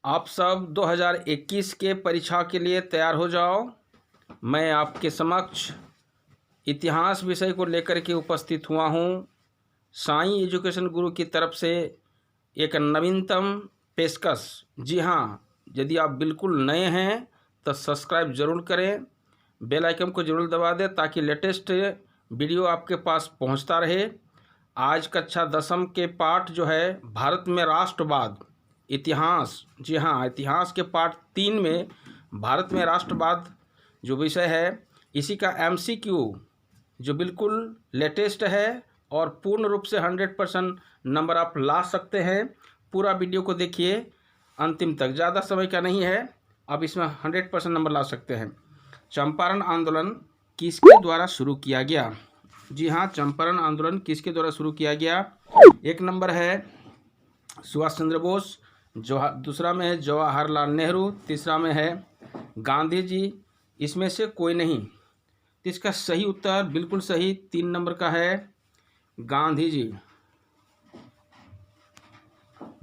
आप सब 2021 के परीक्षा के लिए तैयार हो जाओ। मैं आपके समक्ष इतिहास विषय को लेकर के उपस्थित हुआ हूँ। साईं एजुकेशन गुरु की तरफ से एक नवीनतम पेशकश। जी हाँ, यदि आप बिल्कुल नए हैं तो सब्सक्राइब ज़रूर करें, बेल आइकन को ज़रूर दबा दें ताकि लेटेस्ट वीडियो आपके पास पहुंचता रहे। आज कक्षा 10वीं के पाठ जो है भारत में राष्ट्रवाद इतिहास, जी हाँ, इतिहास के पाठ 3 में भारत में राष्ट्रवाद जो विषय है, इसी का MCQ जो बिल्कुल लेटेस्ट है और पूर्ण रूप से 100% नंबर आप ला सकते हैं। पूरा वीडियो को देखिए अंतिम तक, ज़्यादा समय का नहीं है, अब इसमें 100% नंबर ला सकते हैं। चंपारण आंदोलन किसके द्वारा शुरू किया गया? जी हाँ, चंपारण आंदोलन किसके द्वारा शुरू किया गया? एक नंबर है सुभाष चंद्र बोस, दूसरा में है जवाहरलाल नेहरू, तीसरा में है गांधी जी, इसमें से कोई नहीं। तो इसका सही उत्तर बिल्कुल सही 3 नंबर का है गांधी जी।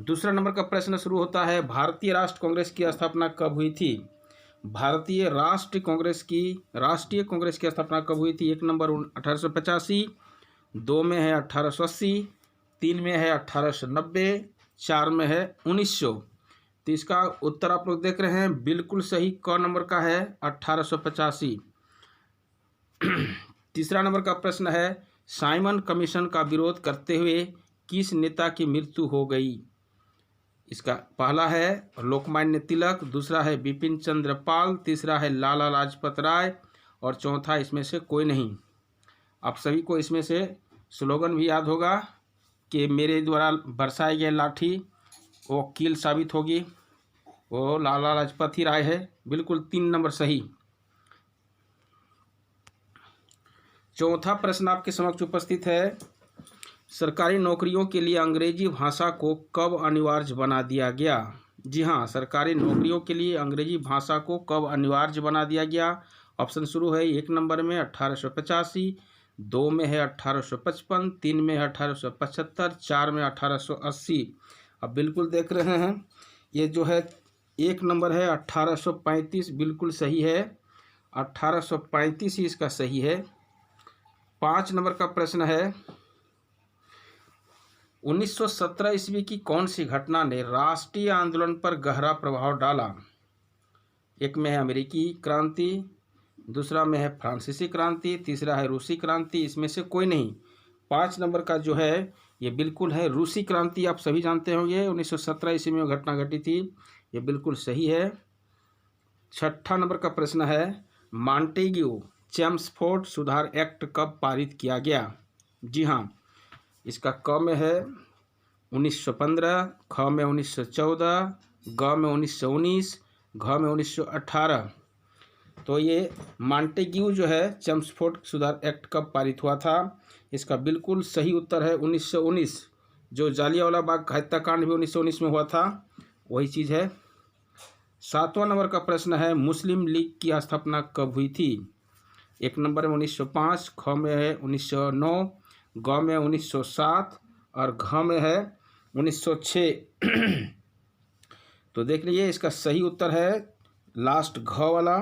दूसरा नंबर का प्रश्न शुरू होता है, भारतीय राष्ट्र कांग्रेस की स्थापना कब हुई थी? भारतीय राष्ट्रीय कांग्रेस की स्थापना कब हुई थी? एक नंबर 1885, 2 में है 1880, 3 में है 1890, 4 में है 1900। तो इसका उत्तर आप लोग देख रहे हैं बिल्कुल सही क नंबर का है 1885। तीसरा नंबर का प्रश्न है, साइमन कमीशन का विरोध करते हुए किस नेता की मृत्यु हो गई? इसका पहला है लोकमान्य तिलक, दूसरा है बिपिन चंद्र पाल, तीसरा है लाला लाजपत राय और चौथा इसमें से कोई नहीं। आप सभी को इसमें से स्लोगन भी याद होगा कि मेरे द्वारा बरसाई गए लाठी वो कील साबित होगी, वो लाला लाजपत ही राय है। बिल्कुल 3 नंबर सही। चौथा प्रश्न आपके समक्ष उपस्थित है, सरकारी नौकरियों के लिए अंग्रेजी भाषा को कब अनिवार्य बना दिया गया? जी हाँ, सरकारी नौकरियों के लिए अंग्रेजी भाषा को कब अनिवार्य बना दिया गया? ऑप्शन शुरू है, 1 नंबर में 1885, 2 में है 1855, 3 में है 1875, 4 में 1880। अब बिल्कुल देख रहे हैं, ये जो है 1 नंबर है 1835, बिल्कुल सही है, 1835 ही इसका सही है। 5 नंबर का प्रश्न है, 1917 ईस्वी की कौन सी घटना ने राष्ट्रीय आंदोलन पर गहरा प्रभाव डाला? एक में है अमेरिकी क्रांति, दूसरा में है फ्रांसीसी क्रांति, तीसरा है रूसी क्रांति, इसमें से कोई नहीं। 5 नंबर का जो है ये बिल्कुल है रूसी क्रांति। आप सभी जानते होंगे 1917 ईस्वी में घटना घटी थी, ये बिल्कुल सही है। 6ठा नंबर का प्रश्न है, मॉन्टेग्यू चेम्सफोर्ड सुधार एक्ट कब पारित किया गया? जी हाँ, इसका क में है 1915, ख में 1914, ग में 1919, घ में 1918। तो ये मॉन्टेग्यू जो है चेम्सफोर्ड सुधार एक्ट कब पारित हुआ था? इसका बिल्कुल सही उत्तर है 1919। जो जालियांवाला बाग हत्याकांड भी 1919 में हुआ था, वही चीज़ है। 7वां नंबर का प्रश्न है, मुस्लिम लीग की स्थापना कब हुई थी? 1 नंबर में 1905, ख में है 1909, ग में 1907 और घ में है 1906। तो देख लीजिए, इसका सही उत्तर है लास्ट घ वाला,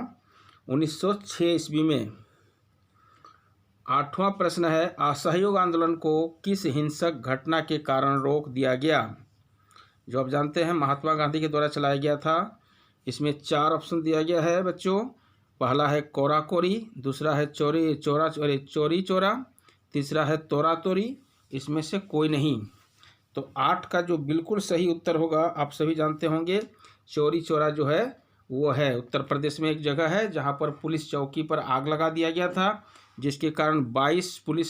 1906 ईस्वी में। 8वां प्रश्न है, असहयोग आंदोलन को किस हिंसक घटना के कारण रोक दिया गया? जो आप जानते हैं महात्मा गांधी के द्वारा चलाया गया था। इसमें 4 ऑप्शन दिया गया है बच्चों। पहला है कोरा कोरी, दूसरा है चोरी चोरा, तीसरा है तोरा तोरी, इसमें से कोई नहीं। तो 8 का जो बिल्कुल सही उत्तर होगा, आप सभी जानते होंगे, चोरी चोरा जो है वो है उत्तर प्रदेश में एक जगह है जहां पर पुलिस चौकी पर आग लगा दिया गया था, जिसके कारण 22 पुलिस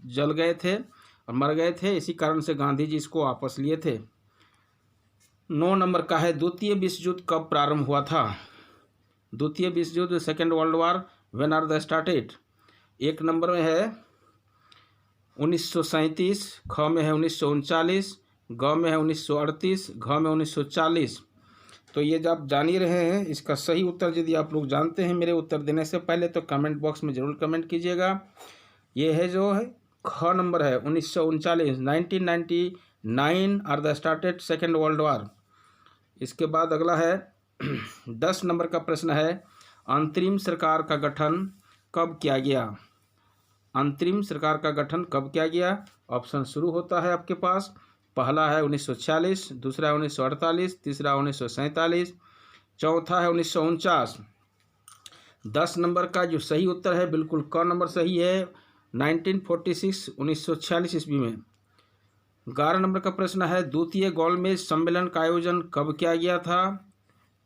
जल गए थे और मर गए थे। इसी कारण से गांधी जी इसको वापस लिए थे। 9 नंबर का है, द्वितीय विश्व युद्ध कब प्रारंभ हुआ था? द्वितीय विश्व युद्ध, second world war, when are the started? 1 number में है 1937, ख में है 1939, ग में है 1938, घ में 1940। तो ये जब आप जान ही रहे हैं, इसका सही उत्तर यदि आप लोग जानते हैं मेरे उत्तर देने से पहले तो कमेंट बॉक्स में ज़रूर कमेंट कीजिएगा। ये है जो है ख नंबर है 1939, 1999 are the started second world war. इसके बाद अगला है 10 नंबर का प्रश्न है, अंतरिम सरकार का गठन कब किया गया? अंतरिम सरकार का गठन कब किया गया? ऑप्शन शुरू होता है आपके पास। पहला है 1946, दूसरा है 1948, तीसरा 1947, चौथा है 1949। 10 नंबर का जो सही उत्तर है बिल्कुल क नंबर सही है, 1946 1946 ईस्वी में। 11 नंबर का प्रश्न है, द्वितीय गोलमेज सम्मेलन का आयोजन कब किया गया था?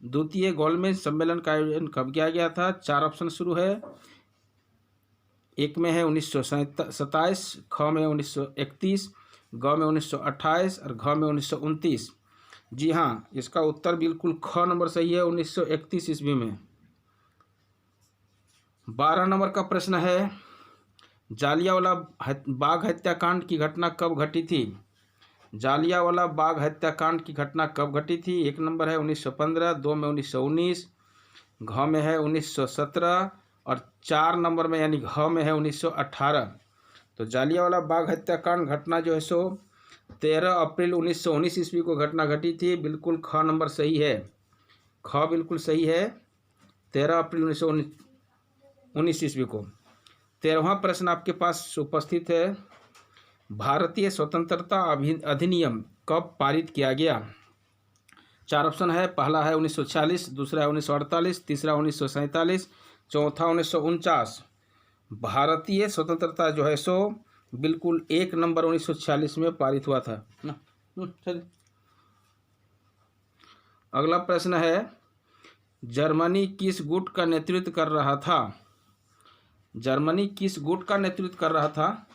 द्वितीय गोलमेज सम्मेलन का आयोजन कब किया गया था? 4 ऑप्शन शुरू है। एक में है 1927, ख में 1931, ग में 1928 और घ में 1929। जी हाँ, इसका उत्तर बिल्कुल ख नंबर सही है, 1931 ईस्वी में। 12 नंबर का प्रश्न है, जालियांवाला बाग हत्याकांड की घटना कब घटी थी? जालियांवाला बाग हत्याकांड की घटना कब घटी थी? एक नंबर है 1915, 2 में 1919, घ में है 1917 और 4 नंबर में यानी घ में है 1918। तो जालियांवाला बाग हत्याकांड घटना जो है सो 13 अप्रैल 1919 ईस्वी को घटना घटी थी। बिल्कुल ख नंबर सही है, ख बिल्कुल सही है, 13 अप्रैल 1919 ईस्वी को। 13वां प्रश्न आपके पास उपस्थित है, भारतीय स्वतंत्रता अधिनियम कब पारित किया गया? 4 ऑप्शन है। पहला है 1946, दूसरा है 1948, तीसरा 1947, चौथा 1949। भारतीय स्वतंत्रता जो है सो बिल्कुल 1 नंबर 1946 में पारित हुआ था ना। अगला प्रश्न है, जर्मनी किस गुट का नेतृत्व कर रहा था? जर्मनी किस गुट का नेतृत्व कर रहा था?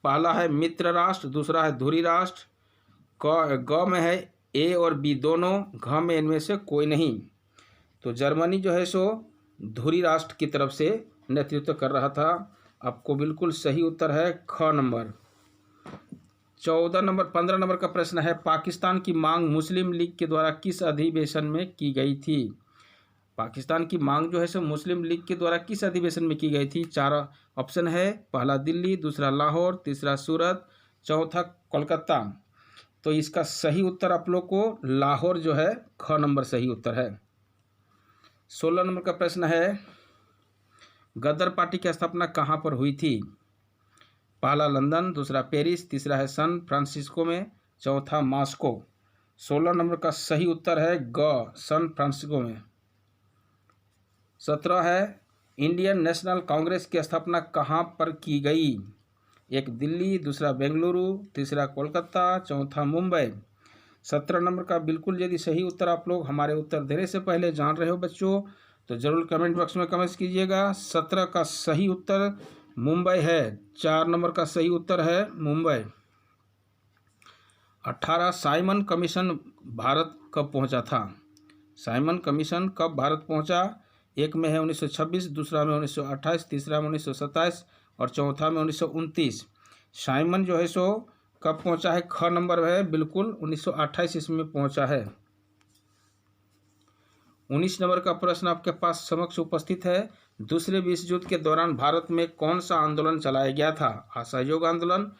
पहला है मित्र राष्ट्र, दूसरा है धुरी राष्ट्र, ग में है ए और बी दोनों, घ में इनमें से कोई नहीं। तो जर्मनी जो है सो धुरी राष्ट्र की तरफ से नेतृत्व कर रहा था। आपको बिल्कुल सही उत्तर है ख नंबर। 15 नंबर का प्रश्न है, पाकिस्तान की मांग मुस्लिम लीग के द्वारा किस अधिवेशन में की गई थी? पाकिस्तान की मांग जो है सो मुस्लिम लीग के द्वारा किस अधिवेशन में की गई थी? 4 ऑप्शन है। पहला दिल्ली, दूसरा लाहौर, तीसरा सूरत, चौथा कोलकाता। तो इसका सही उत्तर आप लोग को लाहौर जो है ख नंबर सही उत्तर है। 16 नंबर का प्रश्न है, गदर पार्टी की स्थापना कहाँ पर हुई थी? पहला लंदन, दूसरा पेरिस, तीसरा है सैन फ्रांसिस्को में, चौथा मॉस्को। 16 नंबर का सही उत्तर है ग, सैन फ्रांसिस्को में। 17 है, इंडियन नेशनल कांग्रेस की स्थापना कहाँ पर की गई? एक दिल्ली, दूसरा बेंगलुरु, तीसरा कोलकाता, चौथा मुंबई। 17 नंबर का बिल्कुल यदि सही उत्तर आप लोग हमारे उत्तर देने से पहले जान रहे हो बच्चों तो ज़रूर कमेंट बॉक्स में कमेंट कीजिएगा। 17 का सही उत्तर मुंबई है, 4 नंबर का सही उत्तर है मुंबई। 18, साइमन कमीशन भारत कब पहुंचा था? साइमन कमीशन कब भारत पहुंचा? एक में है 1926, दूसरा में 1928, तीसरा में 1927 और चौथा में 1929। साइमन जो है सो कब पहुंचा है? ख नंबर है, बिल्कुल 1928 ईस्वी में पहुंचा है। 19 नंबर का प्रश्न आपके पास समक्ष उपस्थित है, दूसरे विश्व युद्ध के दौरान भारत में कौन सा आंदोलन चलाया गया था? असहयोग आंदोलन,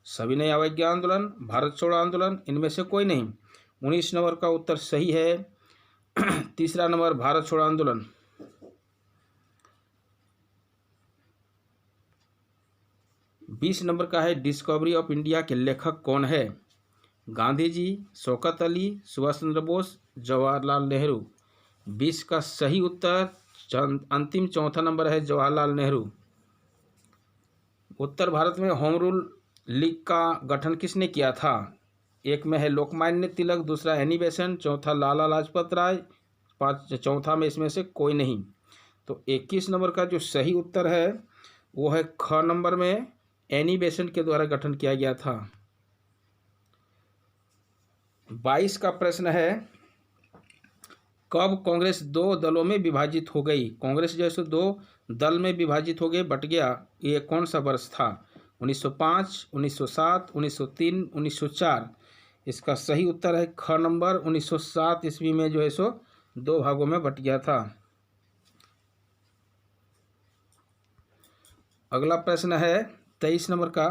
सविनय अवज्ञा आंदोलन, भारत छोड़ो आंदोलन, इनमें से कोई नहीं। 19 नंबर का उत्तर सही है, तीसरा नंबर भारत छोड़ो आंदोलन। 20 नंबर का है, डिस्कवरी ऑफ इंडिया के लेखक कौन है? गांधी जी, शौकत अली, सुभाष चंद्र बोस, जवाहरलाल नेहरू। 20 का सही उत्तर अंतिम चौथा नंबर है जवाहरलाल नेहरू। उत्तर भारत में होम रूल लीग का गठन किसने किया था? एक में है लोकमान्य तिलक, दूसरा एनी बेसेंट, चौथा लाला लाजपत राय, चौथा में इसमें से कोई नहीं। तो 21 नंबर का जो सही उत्तर है वो है ख नंबर में, एनी बेसेंट के द्वारा गठन किया गया था। 22 का प्रश्न है, कब कांग्रेस 2 दलों में विभाजित हो गई? कांग्रेस जैसे 2 दल में विभाजित हो गए, बट गया, ये कौन सा वर्ष था? 1905, 1907, 1903, 1904। इसका सही उत्तर है ख नंबर, 1907 ईस्वी में जो है सो 2 भागों में बट गया था। अगला प्रश्न है 23 नंबर का,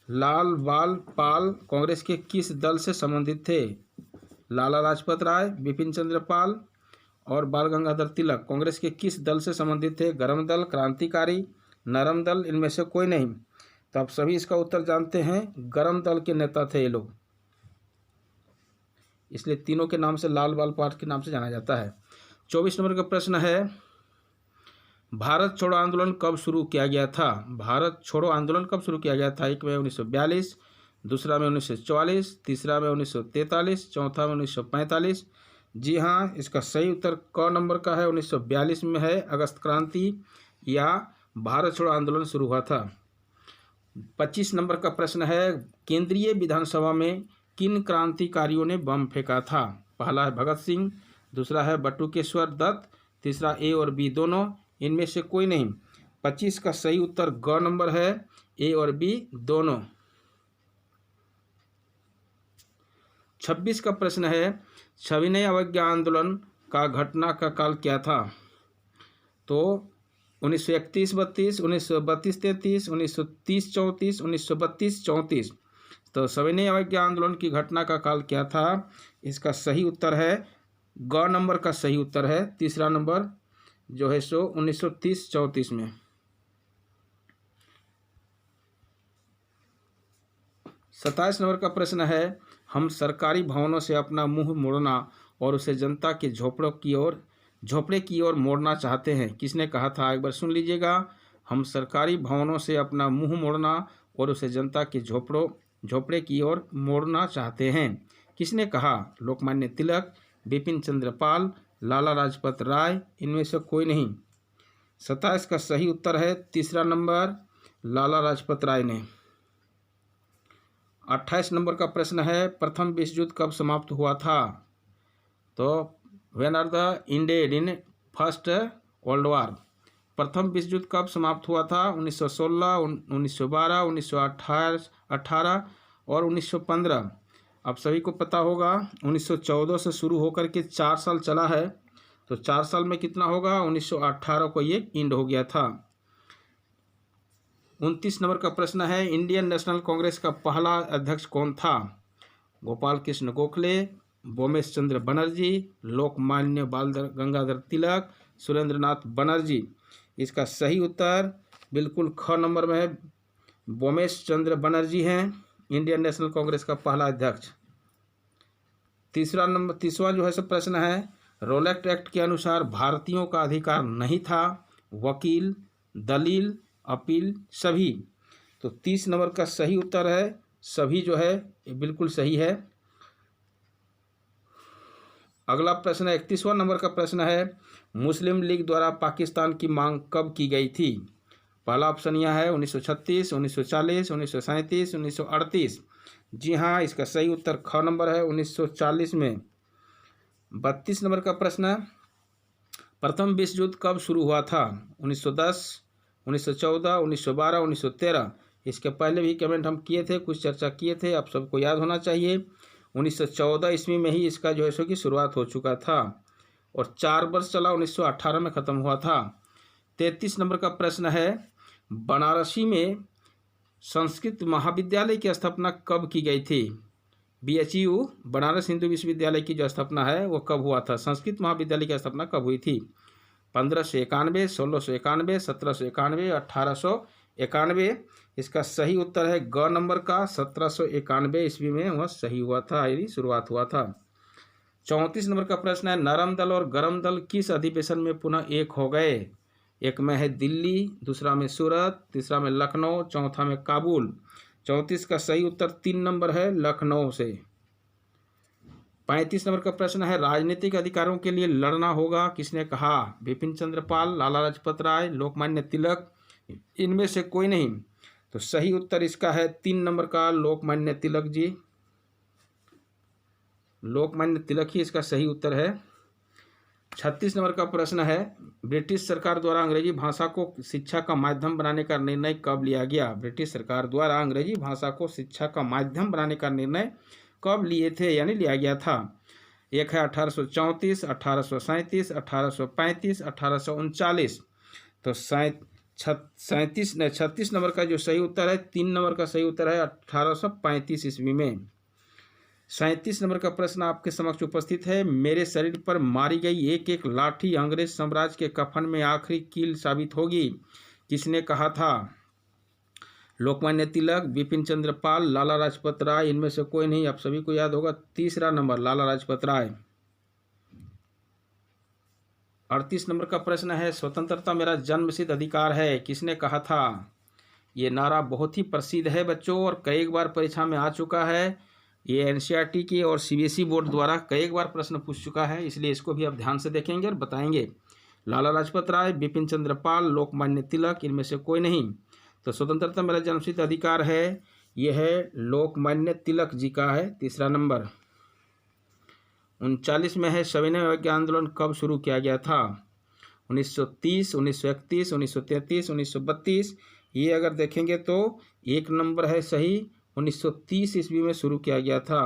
लाल बाल पाल कांग्रेस के किस दल से संबंधित थे? लाला लाजपत राय, बिपिन चंद्र पाल और बाल गंगाधर तिलक कांग्रेस के किस दल से संबंधित थे? गर्म दल, क्रांतिकारी, नरम दल, इनमें से कोई नहीं। तो आप सभी इसका उत्तर जानते हैं, गर्म दल के नेता थे ये लोग, इसलिए तीनों के नाम से लाल बाल पाठ के नाम से जाना जाता है। 24 नंबर का प्रश्न है, भारत छोड़ो आंदोलन कब शुरू किया गया था? भारत छोड़ो आंदोलन कब शुरू किया गया था? एक में 1942, दूसरा में 1944, तीसरा में 1943, चौथा में 1945। जी हाँ, इसका सही उत्तर क नंबर का है, 1942 में है। अगस्त क्रांति या भारत छोड़ो आंदोलन शुरू हुआ था। 25 नंबर का प्रश्न है, केंद्रीय विधानसभा में किन क्रांतिकारियों ने बम फेंका था? पहला है भगत सिंह, दूसरा है बटुकेश्वर दत्त, तीसरा ए और बी दोनों, इनमें से कोई नहीं। 25 का सही उत्तर ग नंबर है, ए और बी दोनों। 26 का प्रश्न है, सविनय अवज्ञा आंदोलन का घटना का काल क्या था? तो 1931-32, 1932-33, 1930-34, 1932-34। तो सविनय अवज्ञा आंदोलन की घटना का काल क्या था? इसका सही उत्तर है ग नंबर का सही उत्तर है, तीसरा नंबर जो है सो 1930-34 में। 27 नंबर का प्रश्न है, हम सरकारी भवनों से अपना मुंह मोड़ना और उसे जनता के झोपड़े की ओर मोड़ना चाहते हैं, किसने कहा था? एक बार सुन लीजिएगा। हम सरकारी भवनों से अपना मुंह मोड़ना और उसे जनता के झोपड़े की ओर मोड़ना चाहते हैं, किसने कहा? लोकमान्य तिलक, बिपिन चंद्र पाल, लाला लाजपत राय, इनमें से कोई नहीं। 27 का सही उत्तर है तीसरा नंबर, लाला लाजपत राय ने। 28 नंबर का प्रश्न है, प्रथम विश्व युद्ध कब समाप्त हुआ था? तो when are the ended in first world war? प्रथम विश्व युद्ध कब समाप्त हुआ था? 1916, 1912, 1918 और 1915। आप सभी को पता होगा 1914 से शुरू होकर के 4 साल चला है, तो 4 साल में कितना होगा? 1918 को ये एंड हो गया था। 29 नंबर का प्रश्न है, इंडियन नेशनल कांग्रेस का पहला अध्यक्ष कौन था? गोपाल कृष्ण गोखले, बोमेश चंद्र बनर्जी, लोकमान्य बाल गंगाधर तिलक, सुरेंद्र नाथ बनर्जी। इसका सही उत्तर बिल्कुल ख नंबर में है, बोमेश चंद्र बनर्जी हैं इंडियन नेशनल कांग्रेस का पहला अध्यक्ष। तीसरा जो है सब प्रश्न है, रोलेक्ट एक्ट के अनुसार भारतीयों का अधिकार नहीं था, वकील, दलील, अपील, सभी। तो 30 नंबर का सही उत्तर है सभी, जो है बिल्कुल सही है। अगला प्रश्न 31वां नंबर का प्रश्न है, मुस्लिम लीग द्वारा पाकिस्तान की मांग कब की गई थी? पहला ऑप्शन यह है 1936, 1940, 1937, 1938। जी हाँ, इसका सही उत्तर ख नंबर है, 1940 में। 32 नंबर का प्रश्न, प्रथम विश्व युद्ध कब शुरू हुआ था? 1910, 1914, 1912, 1913। इसके पहले भी कमेंट हम किए थे, कुछ चर्चा किए थे, आप सबको याद होना चाहिए। 1914 ईस्वी में ही इसका जो है सो की शुरुआत हो चुका था और 4 वर्ष चला, 1918 में ख़त्म हुआ था। 33 नंबर का प्रश्न है, बनारसी में संस्कृत महाविद्यालय की स्थापना कब की गई थी? BHU बनारस हिंदू विश्वविद्यालय की जो स्थापना है वो कब हुआ था? संस्कृत महाविद्यालय की स्थापना कब हुई थी? 1591, 1691, 1791, 1891। इसका सही उत्तर है ग नंबर का, 1791 ईस्वी में वह सही हुआ था, यदि शुरुआत हुआ था। 34 नंबर का प्रश्न है, नरम दल और गरम दल किस अधिवेशन में पुनः एक हो गए? एक में है दिल्ली, दूसरा में सूरत, तीसरा में लखनऊ, चौथा में काबुल। 34 का सही उत्तर 3 नंबर है, लखनऊ से। 35 नंबर का प्रश्न है, राजनीतिक अधिकारों के लिए लड़ना होगा, किसने कहा? बिपिन चंद्र पाल, लाला लाजपत राय, लोकमान्य तिलक, इनमें से कोई नहीं। तो सही उत्तर इसका है 3 नंबर का, लोकमान्य तिलक जी। लोकमान्य तिलक ही इसका सही उत्तर है। 36 नंबर का प्रश्न है, ब्रिटिश सरकार द्वारा अंग्रेजी भाषा को शिक्षा का माध्यम बनाने का निर्णय कब लिया गया? ब्रिटिश सरकार द्वारा अंग्रेजी भाषा को शिक्षा का माध्यम बनाने का निर्णय कब लिए थे, यानी लिया गया था? एक है 1834, 1837, 1835, 1839। तो 36 नंबर का जो सही उत्तर है, 3 नंबर का सही उत्तर है 1835 ईस्वी में। 37 नंबर का प्रश्न आपके समक्ष उपस्थित है। मेरे शरीर पर मारी गई एक एक लाठी अंग्रेज साम्राज्य के कफन में आखिरी कील साबित होगी, किसने कहा था? लोकमान्य तिलक, बिपिन चंद्र पाल, लाला लाजपत राय, इनमें से कोई नहीं। आप सभी को याद होगा, तीसरा नंबर लाला लाजपत राय। 38 नंबर का प्रश्न है, स्वतंत्रता मेरा जन्मसिद्ध अधिकार है, किसने कहा था? ये नारा बहुत ही प्रसिद्ध है बच्चों और कई बार परीक्षा में आ चुका है। ये एनसीईआरटी की और सीबीएसई बोर्ड द्वारा कई बार प्रश्न पूछ चुका है, इसलिए इसको भी आप ध्यान से देखेंगे और बताएंगे। लाला लाजपत राय, बिपिन चंद्र पाल, लोकमान्य तिलक, इनमें से कोई नहीं। तो स्वतंत्रता मेरा जन्मसिद्ध अधिकार है, यह है लोकमान्य तिलक जी का है, तीसरा नंबर। 39 में है, सविनय अवज्ञा आंदोलन कब शुरू किया गया था? 1930, 1931, 1933, 1932। ये अगर देखेंगे तो एक नंबर है सही, 1930 ईस्वी में शुरू किया गया था।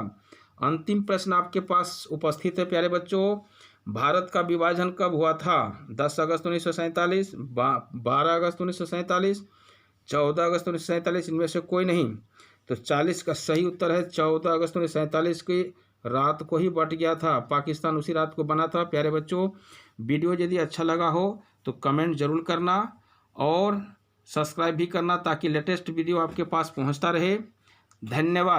अंतिम प्रश्न आपके पास उपस्थित है प्यारे बच्चों, भारत का विभाजन कब हुआ था? 10 अगस्त 1947, 12 अगस्त 1947, 14 अगस्त 1947, इनमें से कोई नहीं। तो 40 का सही उत्तर है 14 अगस्त 1947 की रात को ही बट गया था, पाकिस्तान उसी रात को बना था। प्यारे बच्चों, वीडियो यदि अच्छा लगा हो तो कमेंट जरूर करना और सब्सक्राइब भी करना ताकि लेटेस्ट वीडियो आपके पास पहुंचता रहे। धन्यवाद।